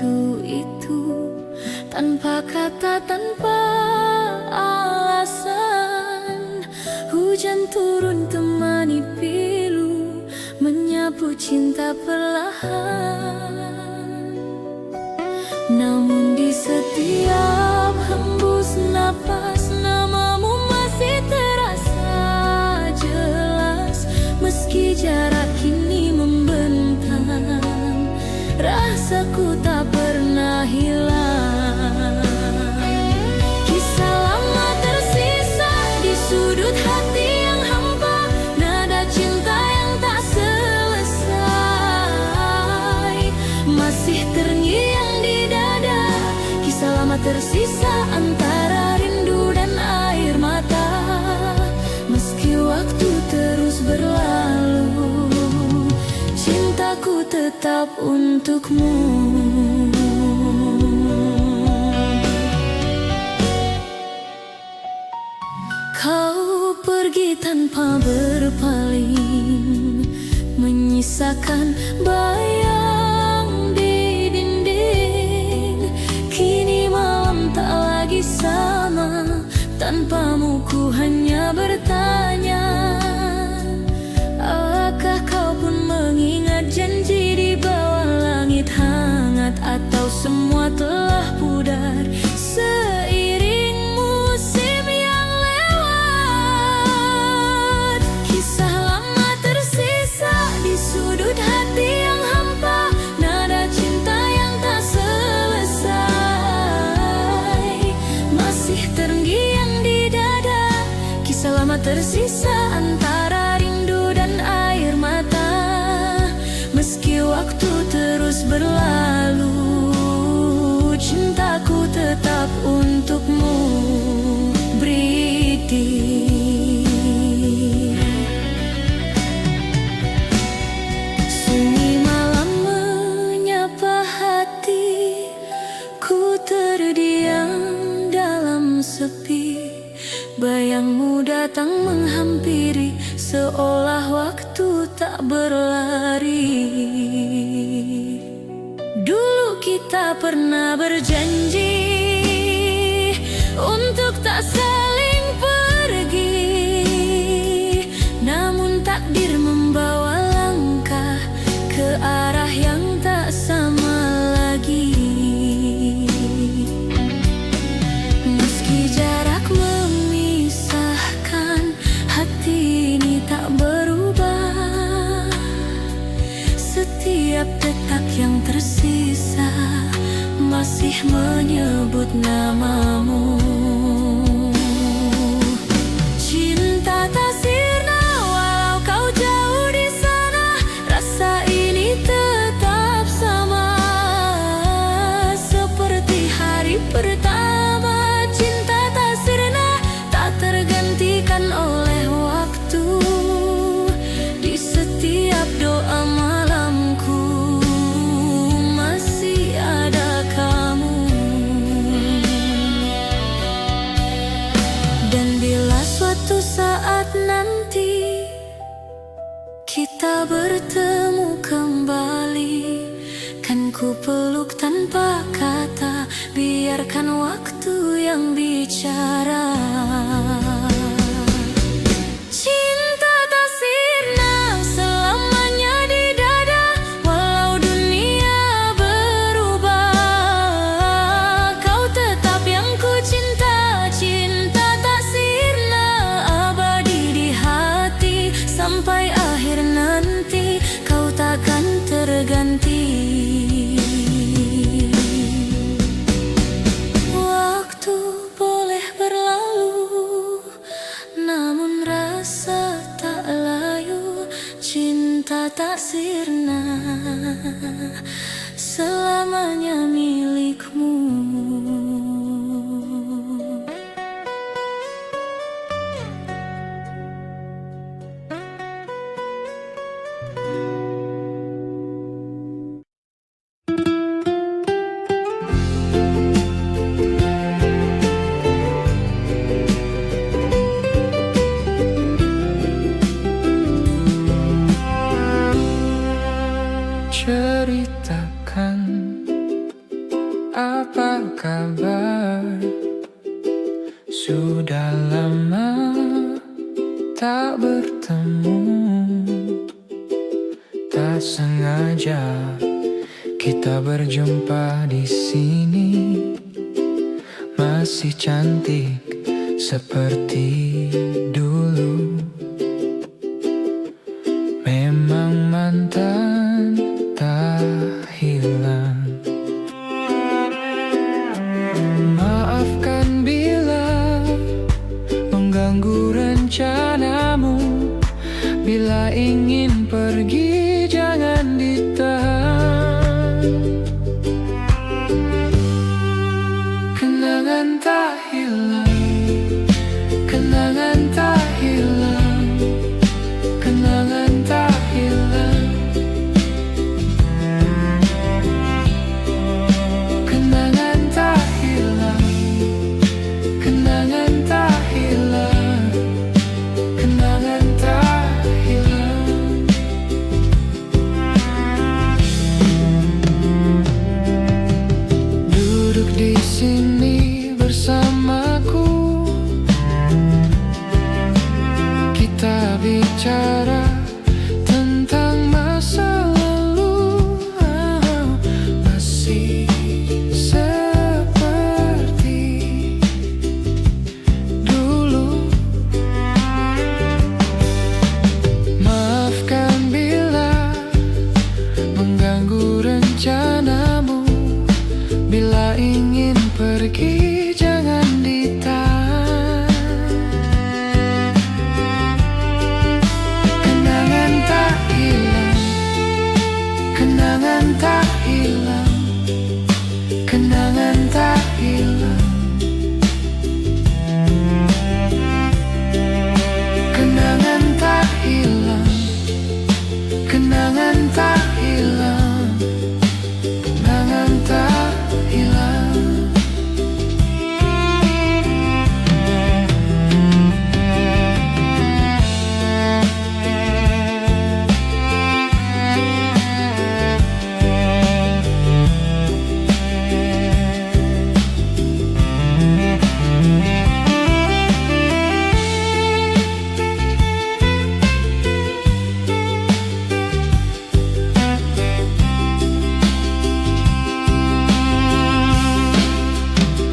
waktu itu, tanpa kata, tanpa alasan. Hujan turun temani pilu, menyapu cinta perlahan. Namun di setiap hembus napas, namamu masih terasa jelas. Meski jarak kini membentang, rasaku tak pernah hilang. Kisah lama tersisa di sudut hati yang hampa, nada cinta yang tak selesai masih terngiang di dada. Kisah lama tersisa antara rindu dan air mata. Meski waktu terus berlalu, cintaku tetap untukmu. Kau pergi tanpa berpaling, menyisakan bayang di dinding. Kini malam tak lagi sama, tanpamu ku hanya bertanya. Apakah kau pun mengingat janji di bawah langit hangat, atau semua telah pudar seiring musim yang lewat? Kisah lama tersisa di sudut hati yang hampa, nada cinta yang tak selesai masih terngiang di dada. Kisah lama tersisa antara rindu dan air mata. Meski waktu terus berlalu, cintaku tetap untukmu, Briti. Sunyi malam menyapa hati, ku terdiam dalam sepi. Bayangmu datang menghampiri, seolah waktu tak berlari. Dulu kita pernah berjanji untuk tak saling pergi, namun takdir membawa langkah ke arah yang tak sama lagi. Meski jarak memisahkan, hati ini tak berubah. Setiap detak yang tersisa masih menyebut namamu. Cinta tak sirna walau kau jauh di sana, rasa ini tetap sama seperti hari pertama. Cinta tak sirna, tak tergantikan oleh waktu. Di setiap doa malamku masih ada kamu. Dan bila suatu saat nanti kita bertemu kembali, kan ku peluk tanpa kata, biarkan waktu yang bicara. Cinta tak sirna selamanya di dada, walau dunia berubah, kau tetap yang ku cinta. Cinta tak sirna, abadi di hati, sampai akhir nanti kau takkan terganti. Waktu boleh berlalu, namun rasa tak layu. Cinta tak sirna, selamanya milikmu. Ceritakan Sudah lama tak bertemu, tak sengaja kita berjumpa di sini. Masih cantik seperti dulu. Memang mantan tak hilang. Maafkan bila mengganggu rencanamu. Bila ingin pergi jangan ditahan. Kenangan tak hilang, kenangan tak hilang, kenangan tak hilang. Kenangan tak hilang, kenangan tak hilang, kenangan tak hilang. Duduk di sini bersamaku, kita bicara tentang masa lalu. Masih seperti dulu. Maafkan bila mengganggu rencanamu. Bila ingin pergi jangan ditahan. Kenangan tak hilang, kenangan tak hilang, kenangan tak hilang. Kenangan tak hilang, kenangan tak hilang, kenangan tak hilang.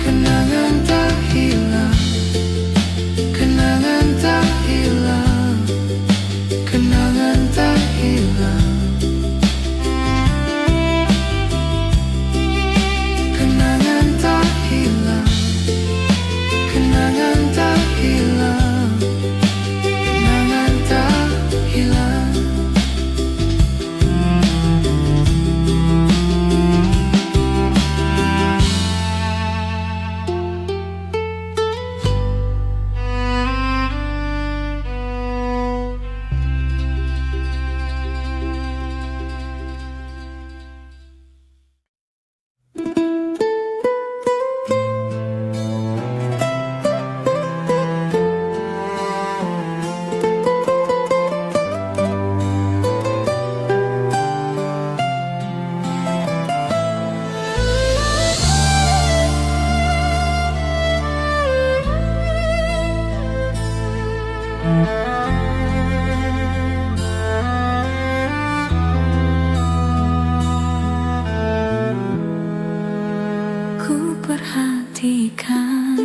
Kenangan tak hilang, kenangan tak hilang, kenangan tak hilang. Kenangan tak hilang, kenangan tak hilang, kenangan tak hilang. Ku perhatikan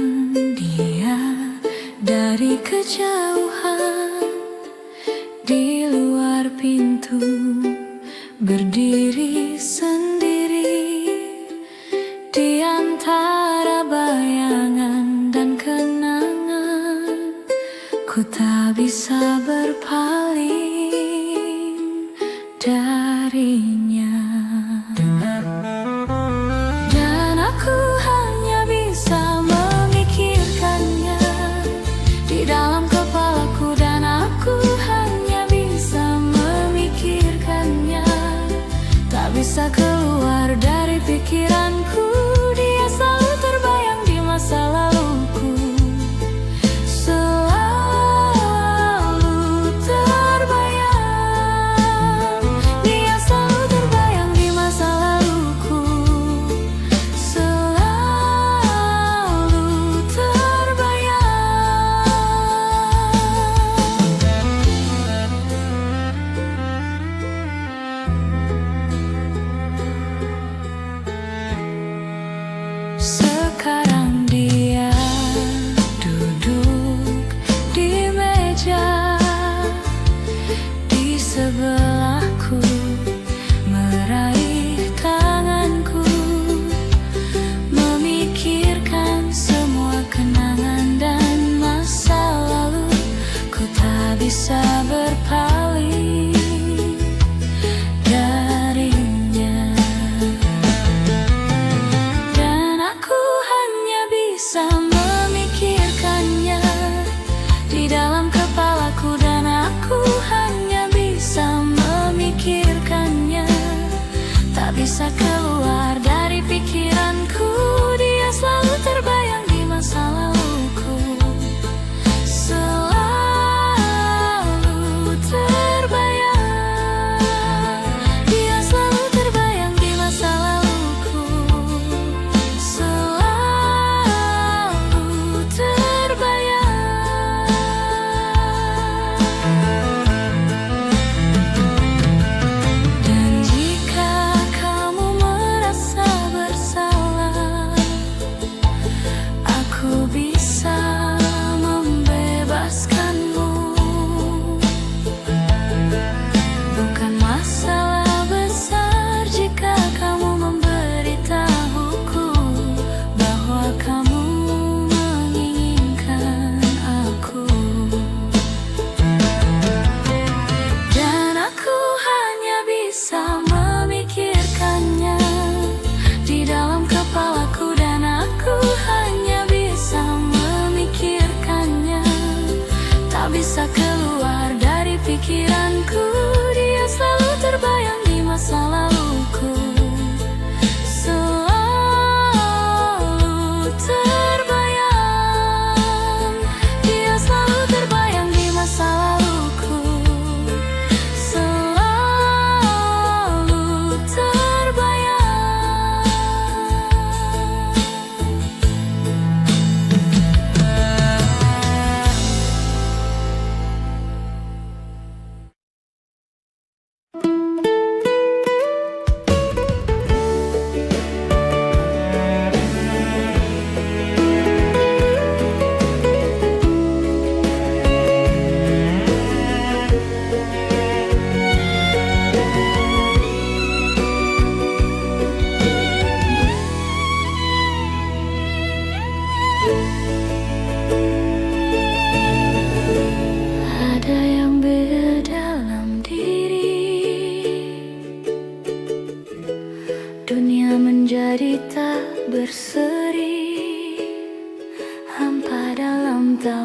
dia dari kejauhan, di luar pintu berdiri sendiri, di antara bayangan dan kenangan. Ku tak bisa berpaling darinya. Dan aku hanya bisa memikirkannya di dalam kepalaku, dan aku hanya bisa memikirkannya. Tak bisa keluar dari pikiranku. Dia selalu terbayang di masa laluku, selalu terbayang.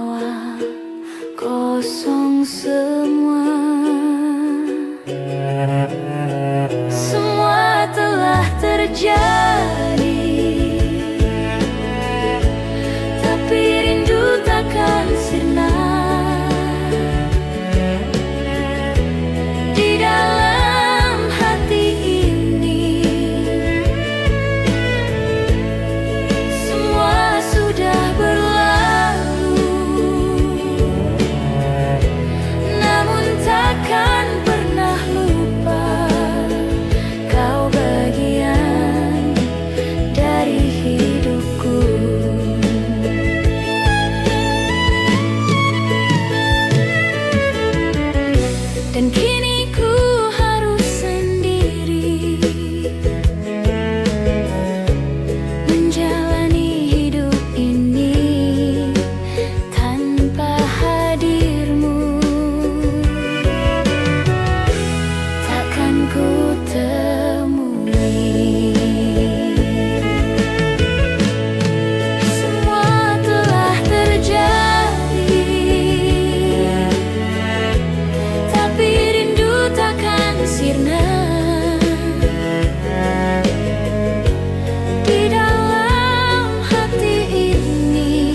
tertawa, kosong semua. Semua telah terjadi, tapi rindu takkan sirna. Di dalam hati ini semua sudah berlalu, namun takkan pernah lupa kau bagian dari hidupku. Dan kini ku harus sendiri menjalani hidup ini tanpa hadirmu. Takkan ku temui semua telah terjadi, tapi rindu takkan sirna. Di dalam hati ini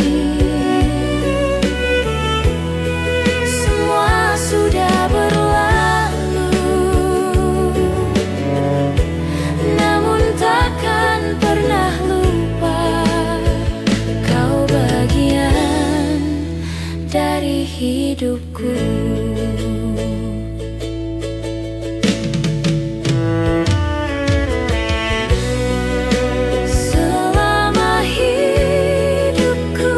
semua sudah berlalu, namun takkan pernah lupa kau bagian dari hidupku. Selama hidupku,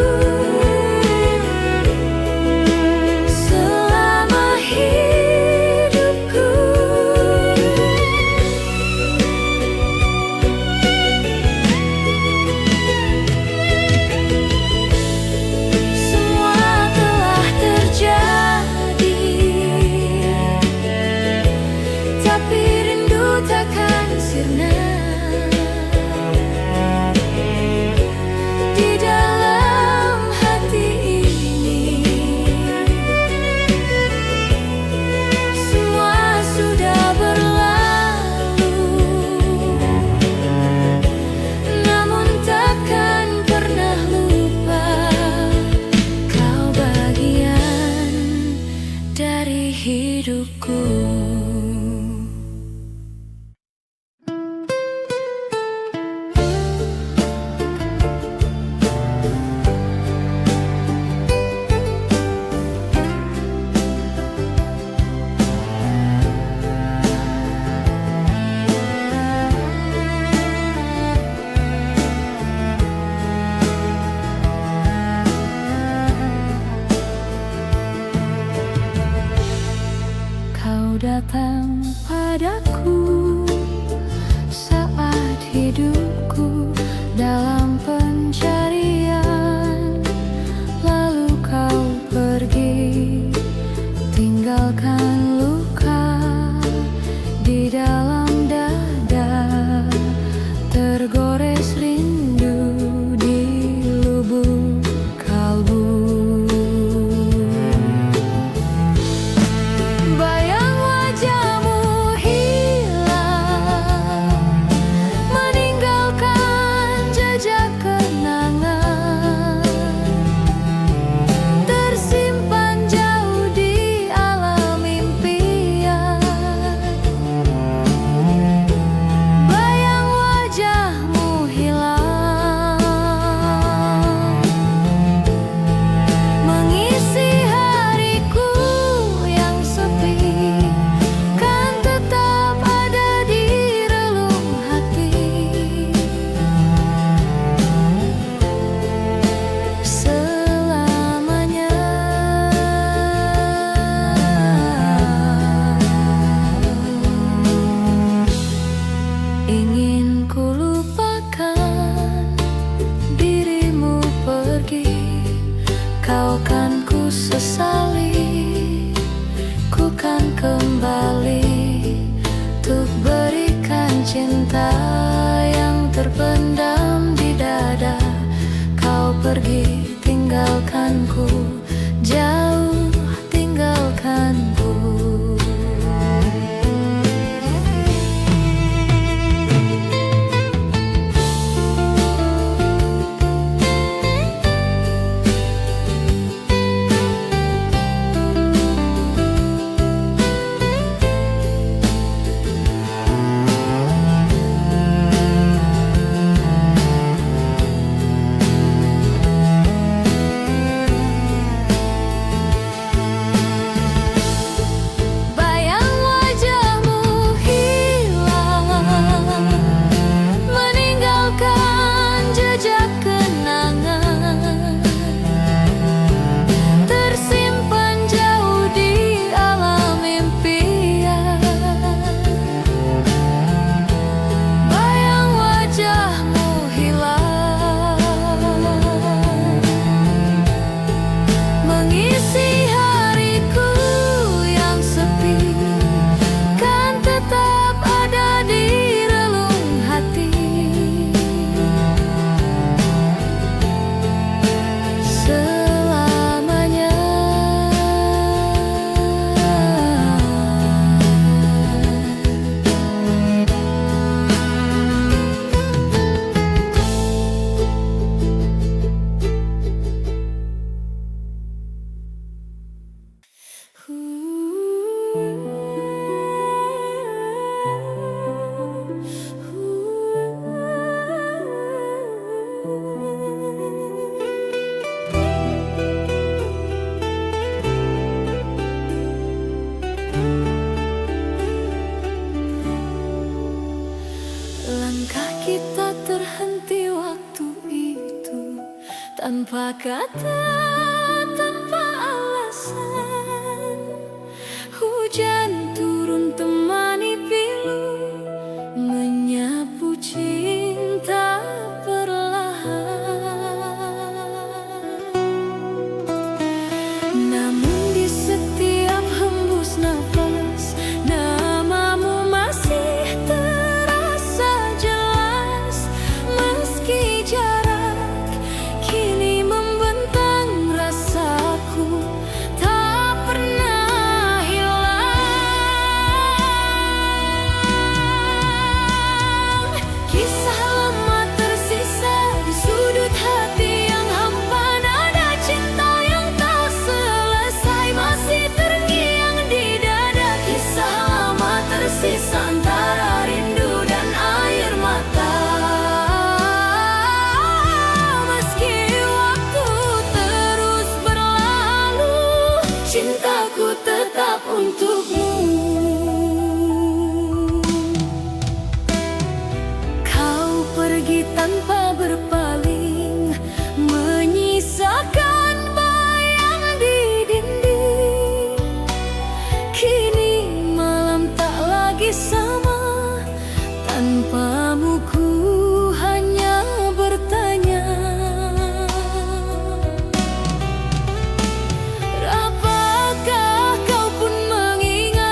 selama hidupku, semua telah terjadi, tapi rindu takkan sirna. Di dalam hati ini semua sudah berlalu, namun takkan pernah lupa kau bagian dari hidupku. Kau datang padaku saat hidupku dalam pencarian, lalu kau pergi tinggalkan luka di dalam dada, tergores rindu di lubuk kalbu. Bayang wajahmu hilang, meninggalkan jejak kenangan, tersimpan jauh di alam impian. Bayang wajahmu hilang, mengisi hariku yang sepi, kan tetap ada di relung hati. Selamanya ingin ku lupakan dirimu pergi, kau kan ku sesali, ku kan kembali untuk berikan cinta yang terpendam di dada. Kau pergi tinggalkanku kata tanpa alasan. Hujan turun temani pilu, menyapu cinta perlahan. Namun di setiap hembus nafas, namamu masih terasa jelas. Meski jarak kini membentang, rasaku tak pernah hilang. Kisah lama tersisa di sudut hati yang hampa, nada cinta yang tak selesai masih terngiang di dada. Kisah lama tersisa antara rindu dan air mata. Meski waktu terus berlalu, cintaku tetap untukmu. Kau pergi tanpa berpaling, menyisakan bayang di dinding. Kini malam tak lagi sama, tanpamu ku hanya bertanya. Apakah kau pun mengingat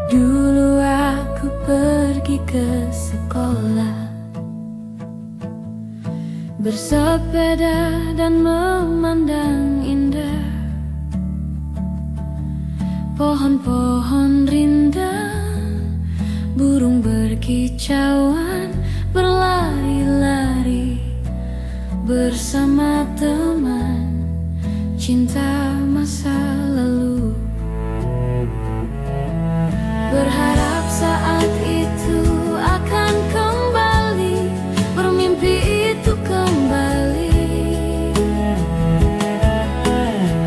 Dulu aku pergi ke sekolah, bersepeda dan memandang indah pohon-pohon rindang, burung berkicauan berlari-lari bersama teman cinta masa lalu. Berharap saat itu akan kembali, bermimpi itu kembali.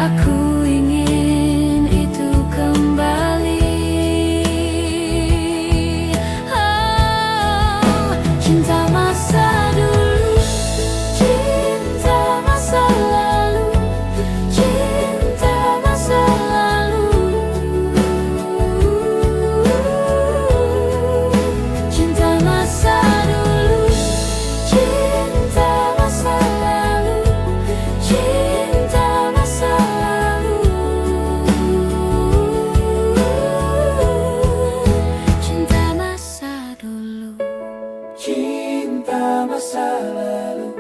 Aku ingin itu kembali. Oh, cinta masa dulu, cinta masa lalu, cinta masa lalu. Cinta masa dulu, cinta masa lalu, cinta masa lalu. Cinta masa dulu, Cinta masa lalu,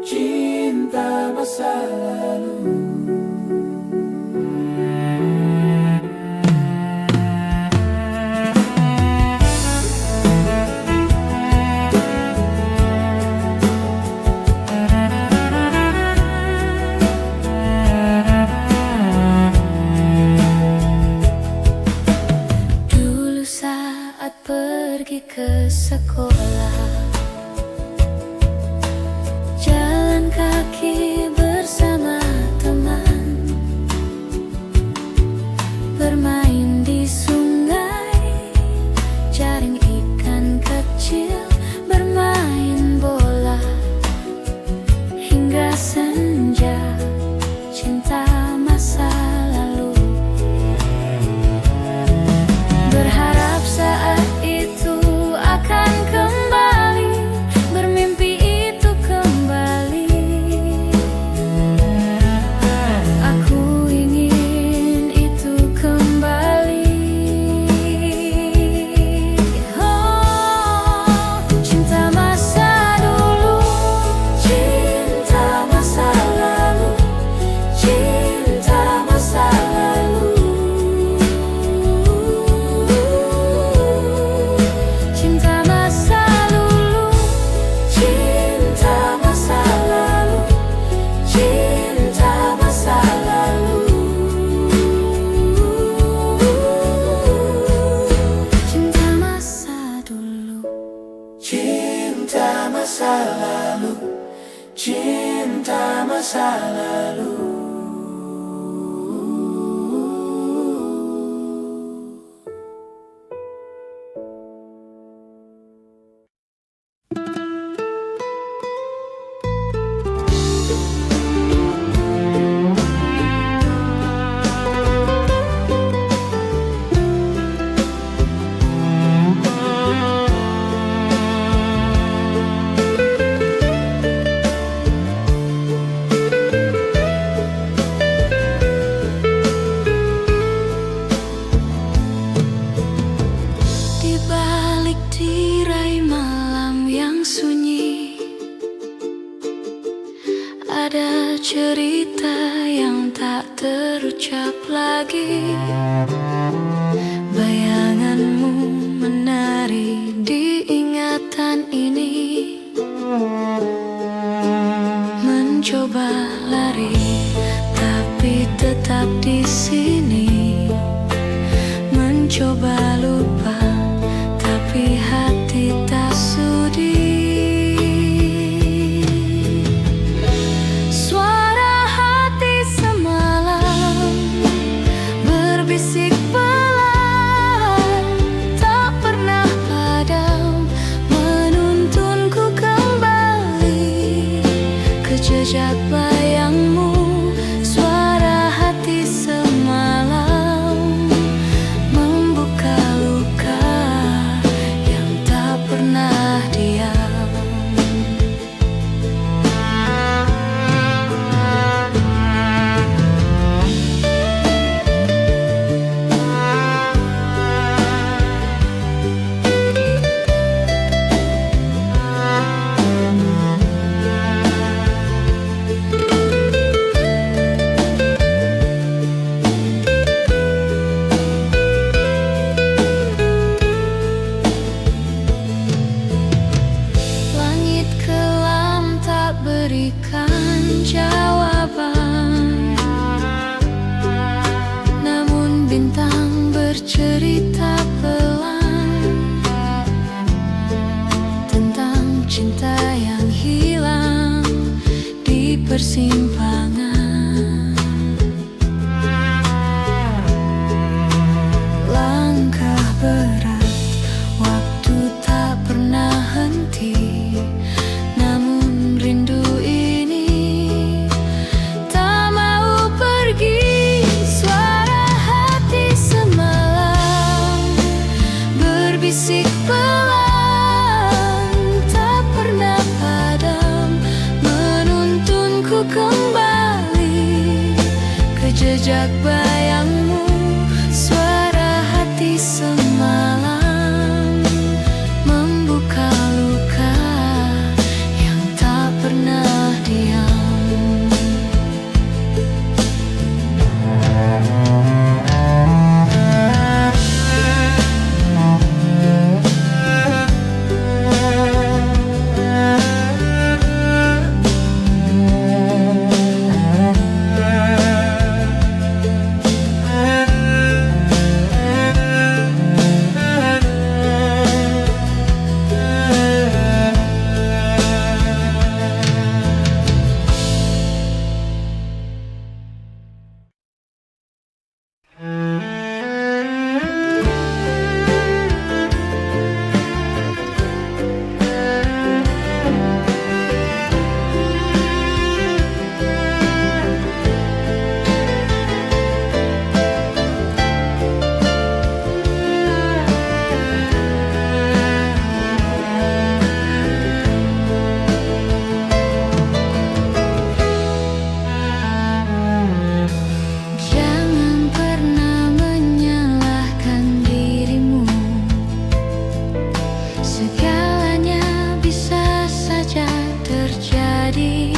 cinta masa lalu. dulu saat pergi ke sekolah, jalan kaki bersama teman, bermain di sungai, jaring ikan kecil, bermain bola hingga senja. Cinta masa lalu, berharap saat itu akan kembali, bermimpi itu kembali. Aku ingin itu kembali. Oh, cinta masa dulu, cinta masa lalu, cinta masa lalu. Cinta masa dulu, cinta masa lalu, cinta masa lalu. Cinta masa dulu, Cinta masa lalu, cinta masa lalu. di balik tirai malam yang sunyi, ada cerita yang tak terucap lagi. Bayanganmu menari di ingatan ini, mencoba lari tapi tetap di sini, mencoba lupa tapi hati tak sudi. Suara hati semalam berbisik pelan, tak pernah padam, menuntunku kembali ke jejak baru. persimpangan. Langkah berat, waktu tak pernah henti, namun rindu ini tak mau pergi. Suara hati semalam berbisik pelan, tak pernah padam, menuntunku kembali ke jejak bayangmu. Suara hati semalam membuka luka yang tak pernah diam. Jangan pernah menyalahkan dirimu, segalanya bisa saja terjadi.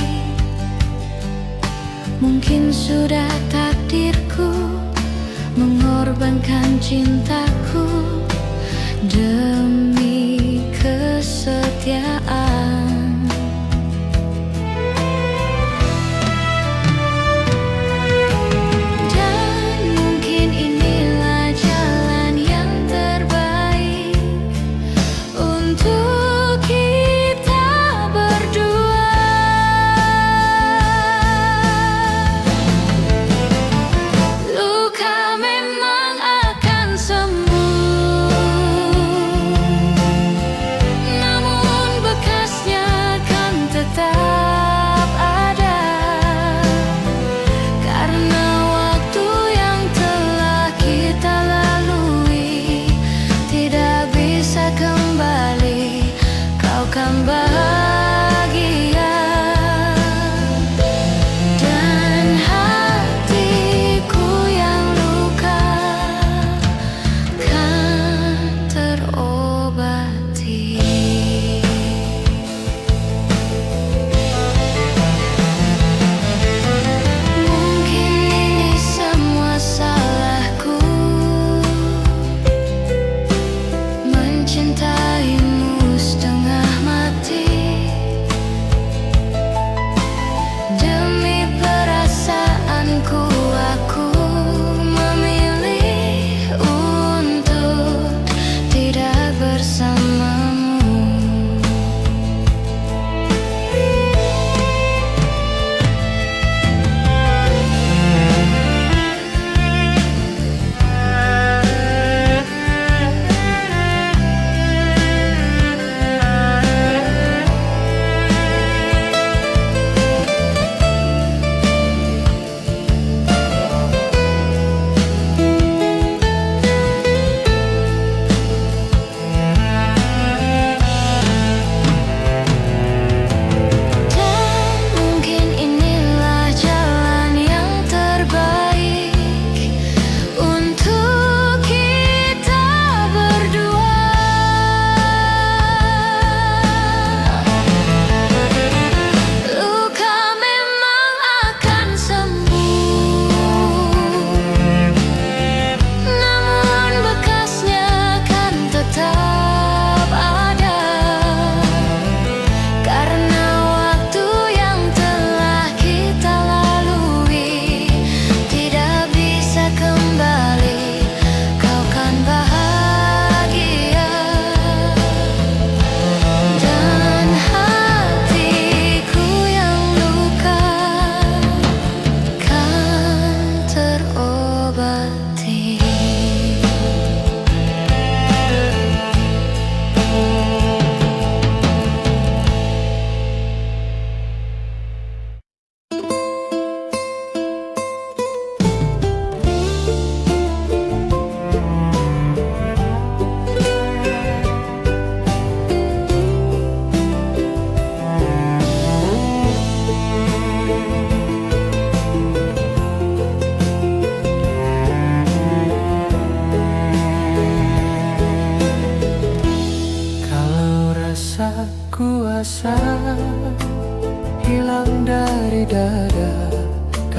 Mungkin sudah takdirku mengorbankan cintaku demi kesetiaan. Bekasnya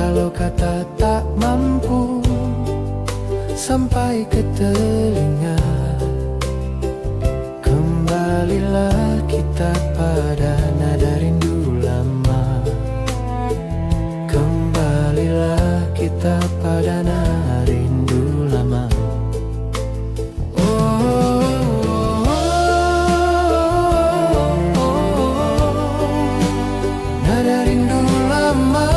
Kalau kata tak mampu sampai ke telinga, kembalilah kita pada nada rindu lama. Kembalilah kita pada nada rindu lama. Nada rindu lama.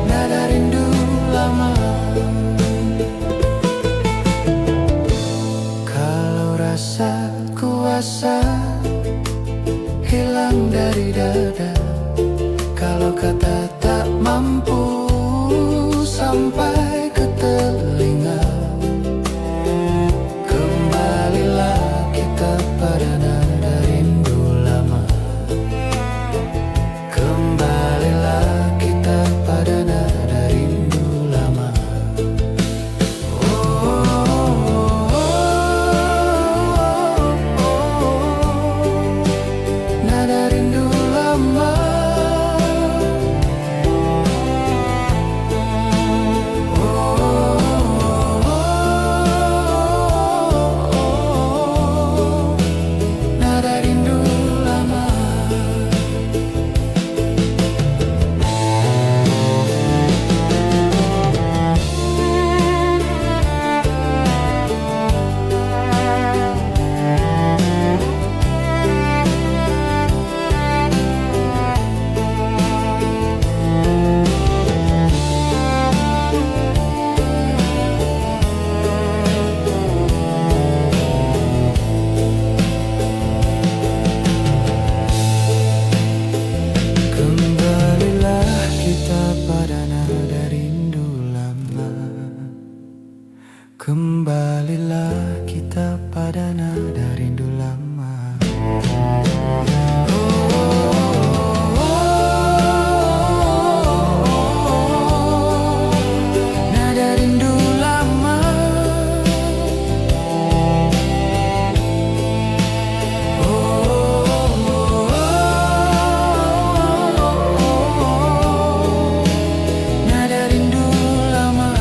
Nada rindu lama. Kalau rasa kuasa hilang dari dada, kalau kata tak mampu sampai ke telinga, kembalilah kita pada nada rindu lama. Kembalilah kita pada nada rindu lama. Nada rindu lama. Nada rindu lama. Kembalilah kita pada nada rindu lama. Kembalilah kita pada nada rindu lama. Nada rindu lama. Nada rindu lama.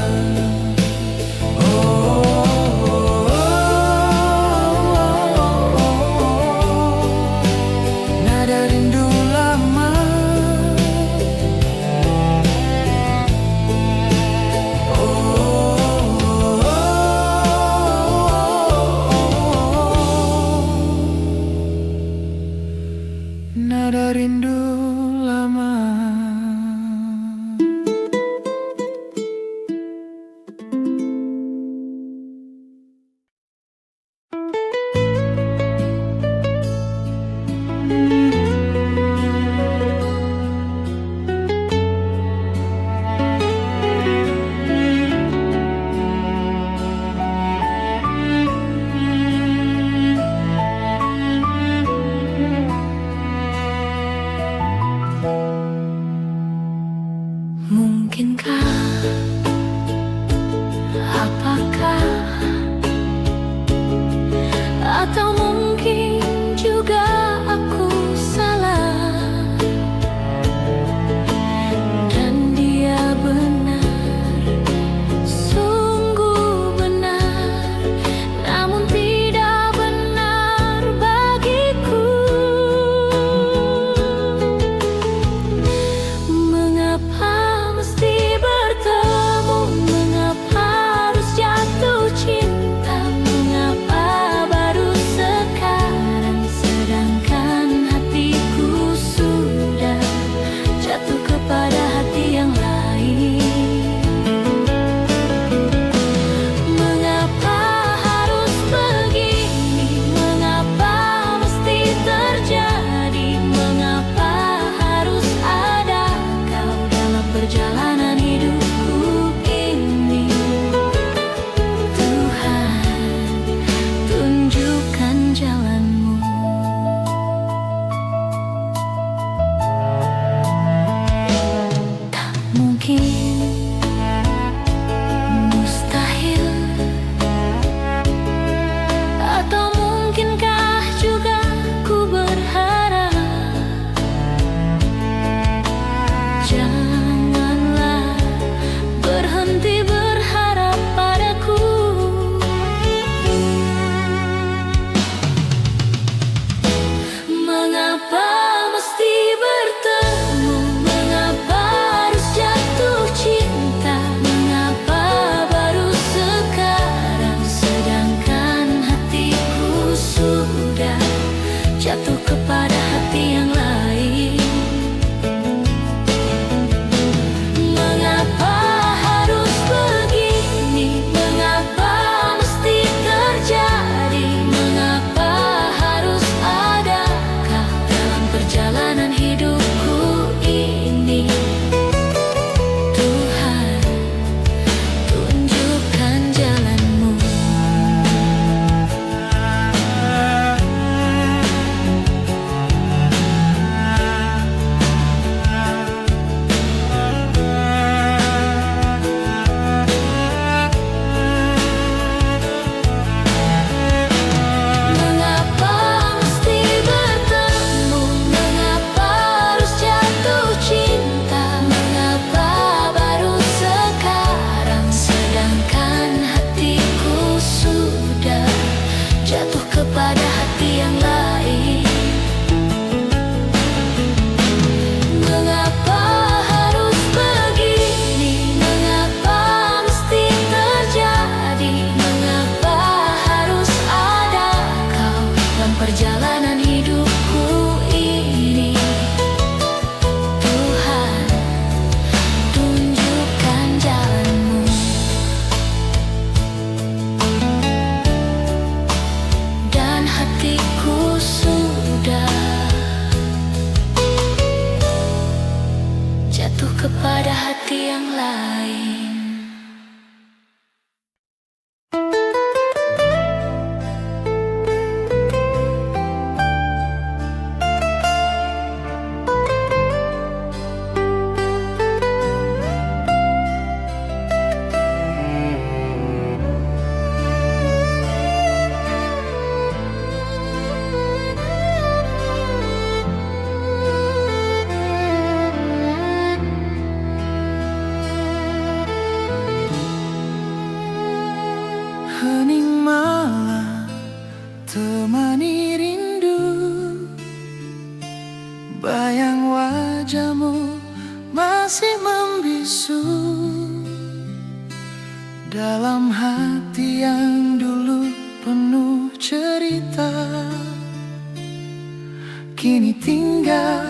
kini tinggal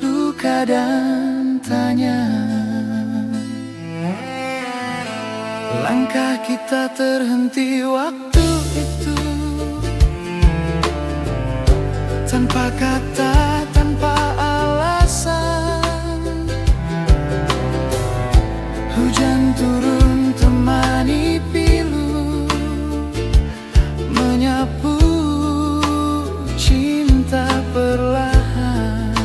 luka dan tanya. Langkah kita terhenti waktu itu, tanpa kata, tanpa alasan. Hujan turun temani pilu, menyapu cinta perlahan.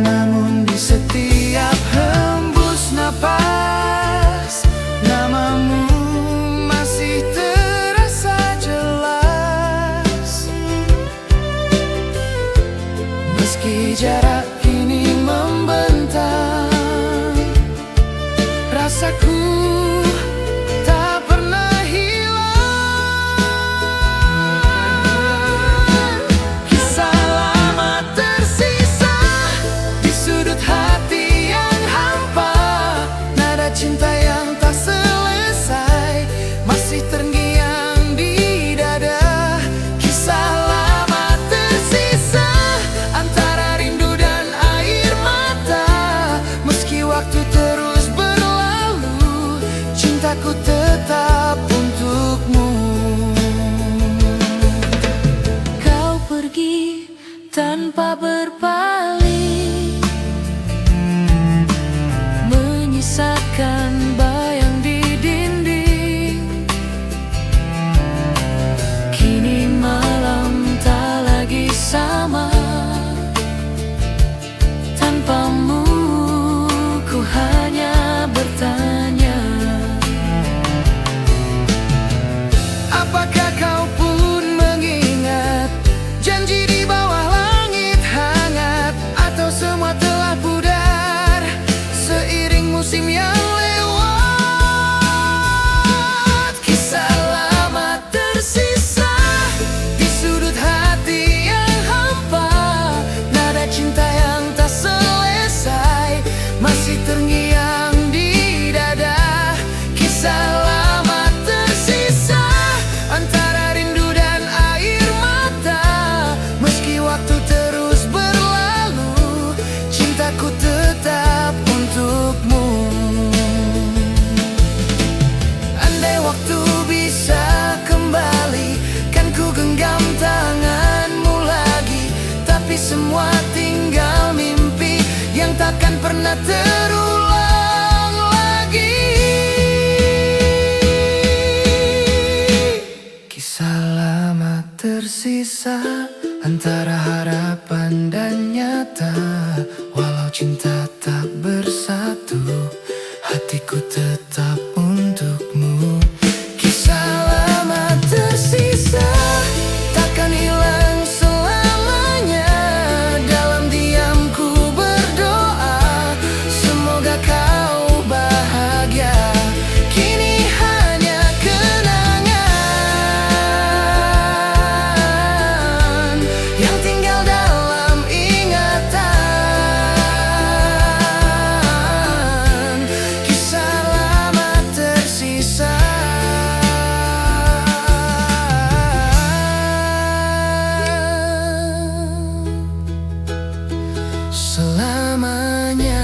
Namun di setiap hembus napas, namamu masih terasa jelas. Meski jarak kini membentang, rasaku tak pernah hilang. Kisah lama tersisa di sudut hati yang hampa, nada cinta yang tak selesai masih terngiang di dada. Kisah lama tersisa antara rindu dan air mata. Meski waktu terus berlalu, cintaku tetap untukmu. Kau pergi tanpa berpaling, menyisakan bayang di dinding. Kini malam tak lagi sama, tanpamu ku hanya bertanya. Apakah kau pun mengingat janji di bawah langit hangat, atau semua telah pudar seiring musim yang lewat? Kisah lama tersisa di sudut hati yang hampa, nada cinta yang tak selesai masih terngiang di dada. Kisah lama tersisa antara rindu dan air mata. Meski waktu terus berlalu, cintaku tetap untukmu. Andai waktu bisa kembali, kan ku genggam tanganmu lagi. Tapi semua tinggal mimpi yang takkan pernah terulang lagi. Kisah lama tersisa antara harapan dan nyata. Walau cinta tak bersatu, hatiku tetap untukmu. Kisah lama tersisa takkan hilang selamanya. Dalam diamku berdoa, semoga kau bahagia. Kini hanya kenangan yang tinggal dalam ingatan. Kisah lama tersisa selamanya.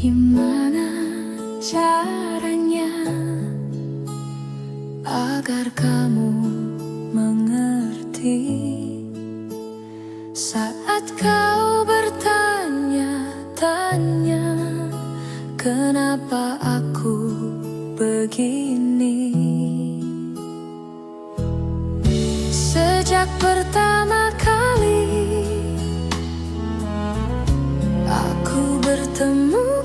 Gimana caranya agar kamu mengerti saat kau bertanya-tanya kenapa aku begini? Sejak pertama kali aku bertemu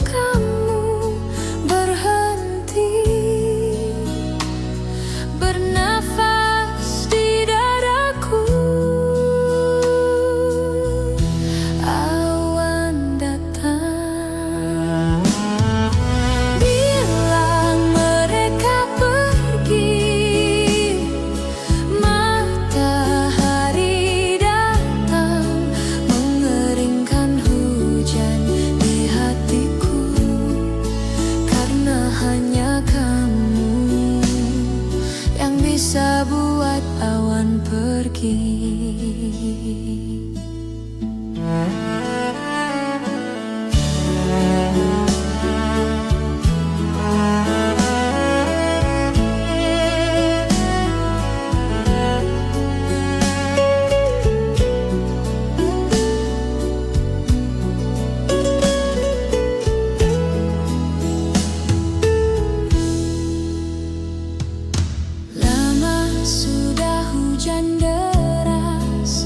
Lama sudah hujan deras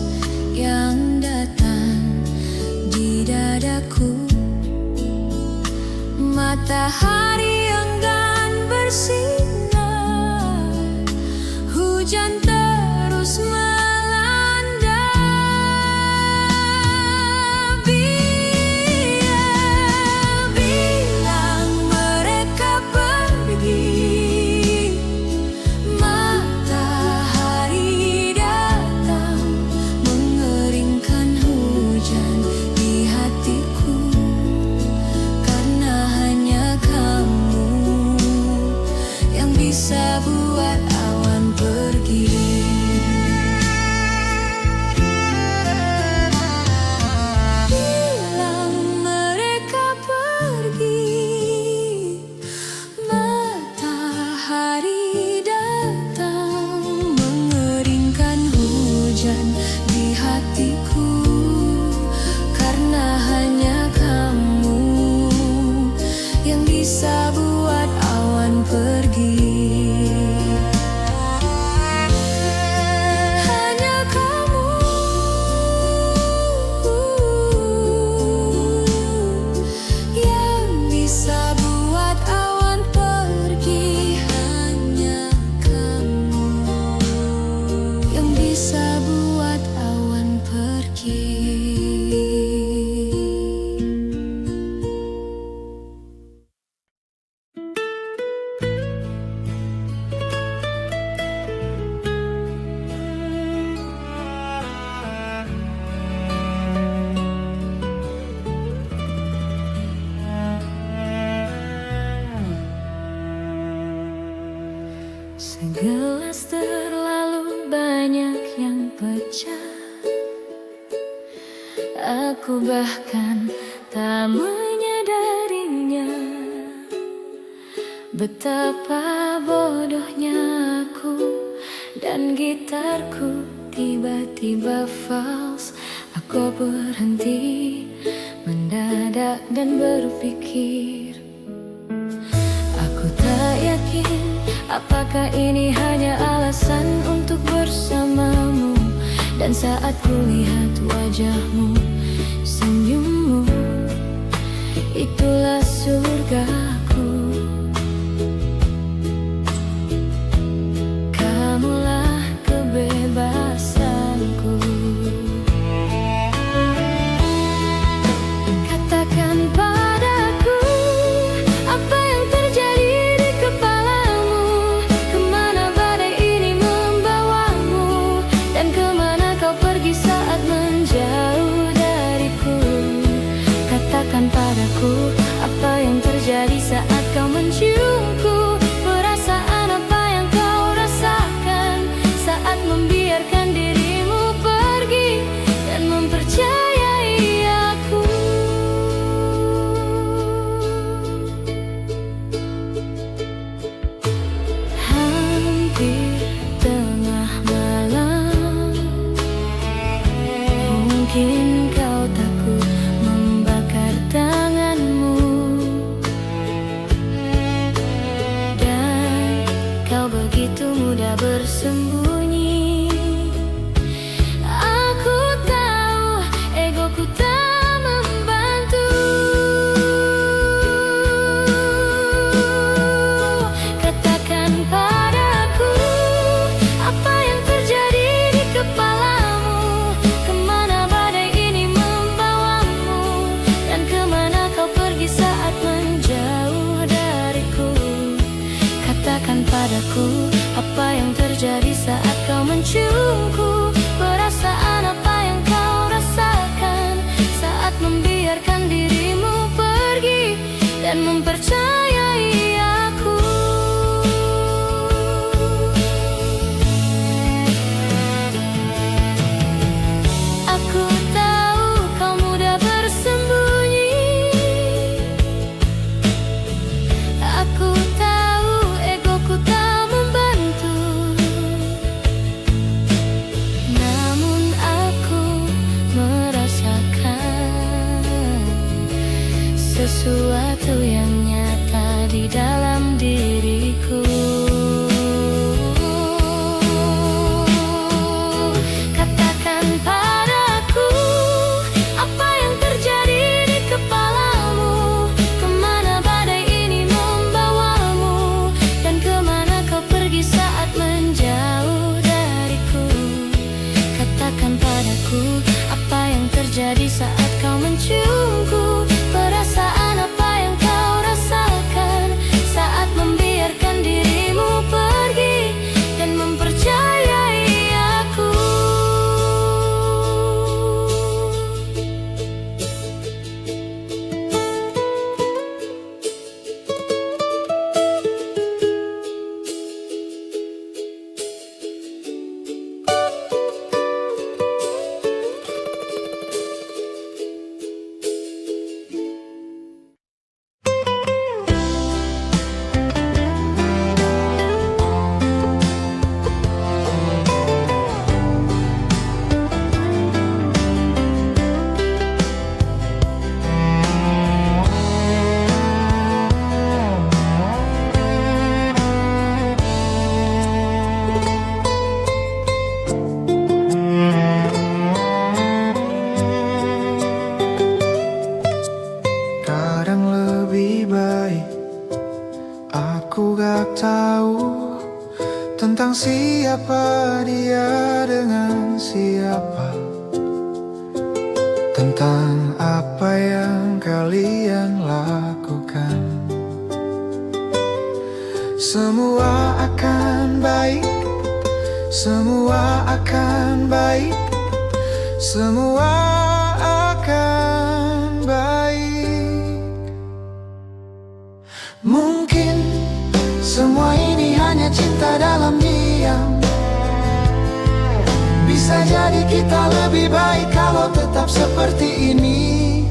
yang datang di dadaku, matahari enggan bersinar, hujan terus melanda. Bilang mereka pergi, matahari datang mengeringkan hujan di hatiku, karena hanya kamu yang bisa buat awan pergi. Bilang mereka pergi, matahari datang mengeringkan hujan di hatiku, karena hanya kamu yang bisa buat awan pergi. Hanya kamu yang bisa buat awan pergi. Hanya kamu yang bisa buat awan pergi. Segelas terlalu banyak yang pecah, aku bahkan tak menyadarinya. Betapa bodohnya aku, dan gitarku tiba-tiba fals. Aku berhenti mendadak dan berpikir, aku tak yakin apakah ini hanya alasan untuk bersamamu. Dan saat kulihat wajahmu, senyummu, itulah surgaku. Kamulah kebebasanku. Katakan padaku, apa yang terjadi di kepalamu? Kemana badai ini membawamu? Dan kemana kau pergi saat menjauh dariku? Katakan padaku, apa yang terjadi saat kau menciumku? Perasaan apa yang kau rasakan saat membiarkan dirimu pergi dan mempercayai aku? Hampir tengah malam, mungkin kau takut membakar tanganmu, dan kau begitu mudah bersembunyi. Aku tahu egoku tak membantu. Katakan padaku, apa yang terjadi di kepalamu? Kemana badai ini membawamu? Dan kemana kau pergi saat menjauh dariku? Katakan padaku, apa yang terjadi saat kau menciumku? Perasaan apa yang kau rasakan saat membiarkan dirimu pergi dan mempercayai aku? sesuatu yang nyata di dalam diriku. Katakan padaku, apa yang terjadi di kepalamu? Kemana badai ini membawamu? Dan kemana kau pergi saat menjauh dariku? Katakan padaku, apa yang terjadi saat kau menciumku? Perasaan apa yang kau rasakan saat membiarkan dirimu pergi dan mempercayai aku? Kadang lebih baik aku gak tahu tentang siapa dia dengan siapa, tentang apa yang kalian lakukan. Semua akan baik, semua akan baik, semua akan baik. Mungkin semua ini hanya cinta dalam diam. Bisa jadi kita lebih baik kalau tetap seperti ini.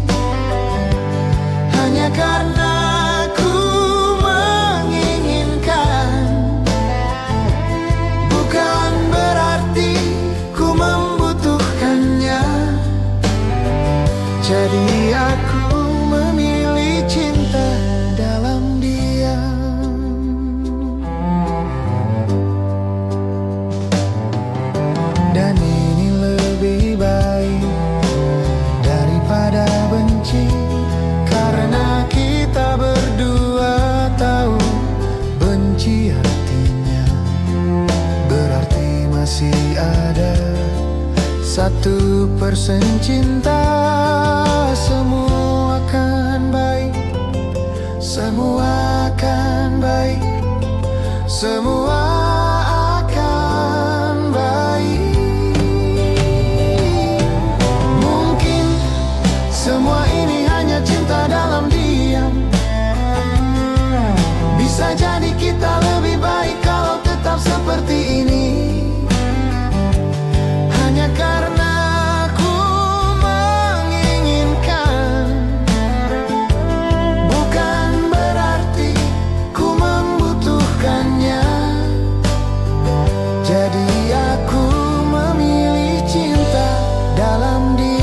Hanya karena ku menginginkan, bukan berarti ku membutuhkannya. Jadi aku memilih cinta dalam diam. Dan ini lebih baik daripada benci, karena kita berdua tahu benci artinya berarti masih ada 1% cinta. Semua akan baik, semua akan baik, semua akan baik. Mungkin semua ini hanya cinta dalam diam. Bisa jadi kita lebih baik kalau tetap seperti ini. Hanya karena ku menginginkan, bukan berarti ku membutuhkannya. Jadi aku memilih cinta dalam diam.